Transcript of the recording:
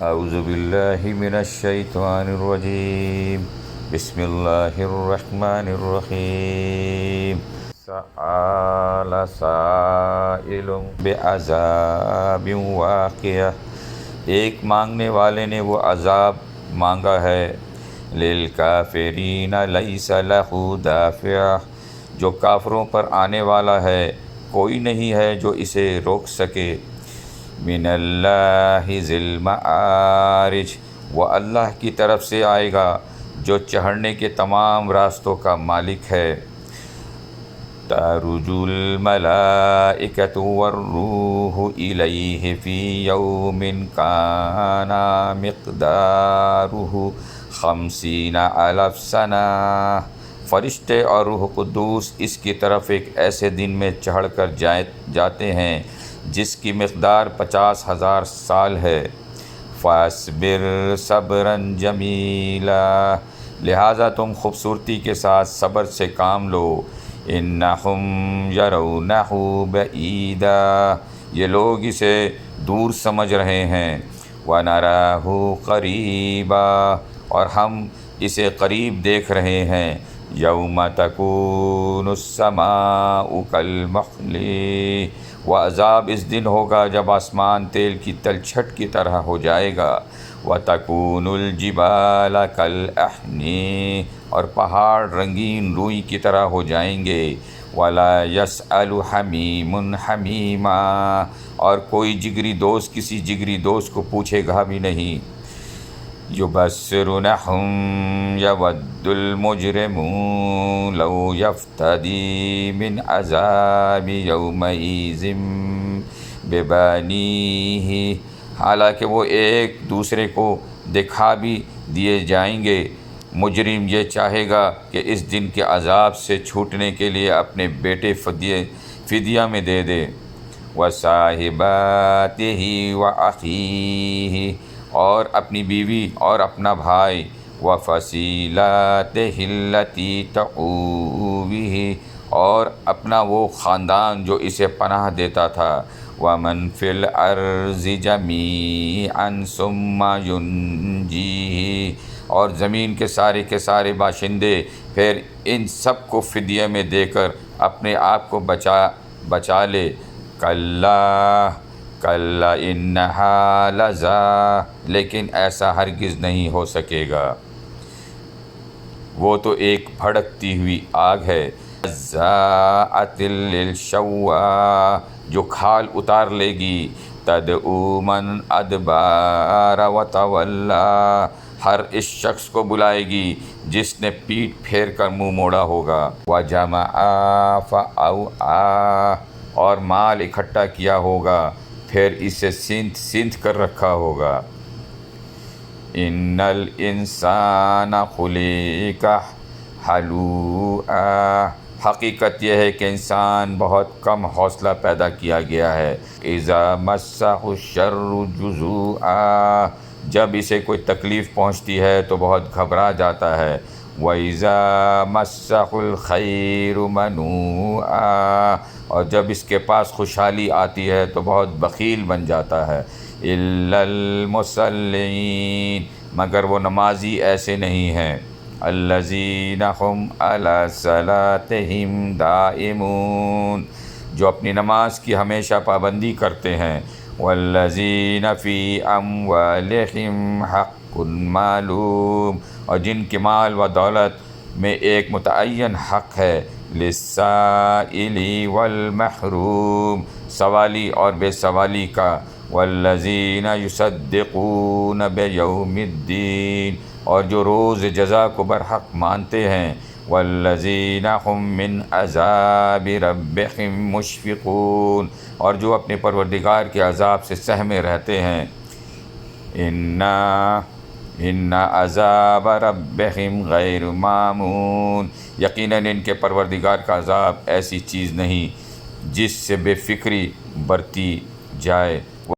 اعوذ باللہ من الشیطان الرجیم بسم اللہ الرحمن الرحیم سأل سائل بعذاب واقع، ایک مانگنے والے نے وہ عذاب مانگا ہے، للکافرین لیس لہ دافع، جو کافروں پر آنے والا ہے، کوئی نہیں ہے جو اسے روک سکے، من اللہ ذی المعارج، وہ اللہ کی طرف سے آئے گا جو چڑھنے کے تمام راستوں کا مالک ہے، تعرج الملائکۃ والروح الیہ فی یوم کان مقدارہ 50,000 سنہ، فرشتے اور روح قدوس اس کی طرف ایک ایسے دن میں چڑھ کر جاتے ہیں جس کی مقدار 50,000 سال ہے، فاصبر صبرا جمیلا، لہٰذا تم خوبصورتی کے ساتھ صبر سے کام لو، انہم یرونہ بعیدا، یہ لوگ اسے دور سمجھ رہے ہیں، ونراہ قریبا، اور ہم اسے قریب دیکھ رہے ہیں، یوم تکون السماء کالمحل، وہ عذاب اس دن ہوگا جب آسمان تیل کی تلچھٹ کی طرح ہو جائے گا، وَتَكُونُ الْجِبَالَ كَالْعِهْنِ، اور پہاڑ رنگین روئی کی طرح ہو جائیں گے، وَلَا يَسْأَلُ حَمِيمٌ حَمِيمًا، اور کوئی جگری دوست کسی جگری دوست کو پوچھے گا بھی نہیں، يُبَصِّرُونَهُمْ يَوَدُّ الْمُجْرِمُ لَوْ يَفْتَدِي مِنْ عَذَابِ يَوْمَئِذٍ بِبَنِيهِ، حالانکہ وہ ایک دوسرے کو دکھا بھی دیے جائیں گے، مجرم یہ چاہے گا کہ اس دن کے عذاب سے چھوٹنے کے لیے اپنے بیٹے فدیہ میں دے دے، وَصَاحِبَاتِهِ وَأَخِيهِ، اور اپنی بیوی اور اپنا بھائی، وَفَصِيلَتِهِ الَّتِي تَؤْوِيهِ، اور اپنا وہ خاندان جو اسے پناہ دیتا تھا، وَمَن فِي الْأَرْضِ جَمِيعًا ثُمَّ يُنْجِيهِ، اور زمین کے سارے باشندے پھر ان سب کو فدیہ میں دے کر اپنے آپ کو بچا لے، کَلَّا إِنَّهَا لَظَىٰ، لیکن ایسا ہرگز نہیں ہو سکے گا، وہ تو ایک بھڑکتی ہوئی آگ ہے، نَزَّاعَةٍ لِلشَّوَّىٰ، جو کھال اتار لے گی، تَدْعُو مَنْ أَدْبَارَ وَتَوَلَّىٰ، ہر اس شخص کو بلائے گی جس نے پیٹھ پھیر کر منہ موڑا ہوگا، وَجَمَعَ فَأَوْعَىٰ، اور مال اکٹھا کیا ہوگا پھر اسے سینت کر رکھا ہوگا، اِنَّ الْإِنسَانَ خُلِقَ ہَلُوعًا، حقیقت یہ ہے کہ انسان بہت کم حوصلہ پیدا کیا گیا ہے، اِذَا مَسَّهُ الشَّرُّ جَزُوعًا، جب اسے کوئی تکلیف پہنچتی ہے تو بہت گھبرا جاتا ہے، وَإِذَا مَسَّهُ الْخَيْرُ مَنُوعًا، اور جب اس کے پاس خوشحالی آتی ہے تو بہت بخیل بن جاتا ہے، إِلَّا الْمُصَلِّينَ، مگر وہ نمازی ایسے نہیں ہیں، الَّذِينَ هُمْ عَلَىٰ صَلَاتِهِمْ دَائِمُونَ، جو اپنی نماز کی ہمیشہ پابندی کرتے ہیں، وَالَّذِينَ فِي أَمْوَالِهِمْ حَقٌّ مَّعْلُومٌ، اور جن کے مال و دولت میں ایک متعین حق ہے، لِلسَّائِلِ وَالْمَحْرُومِ، سوالی اور بے سوالی کا، وَالَّذِينَ يُصَدِّقُونَ بِيَوْمِ الدِّينِ، اور جو روز جزا کو برحق مانتے ہیں، وَالَّذِينَ هُم مِّنْ عَذَابِ رَبِّهِم مُّشْفِقُونَ، اور جو اپنے پروردگار کے عذاب سے سہمے رہتے ہیں، إِنَّ عَذَابَ رَبِّهِمْ غَيْرُ مَأْمُونٍ، یقیناً ان کے پروردگار کا عذاب ایسی چیز نہیں جس سے بے فکری برتی جائے،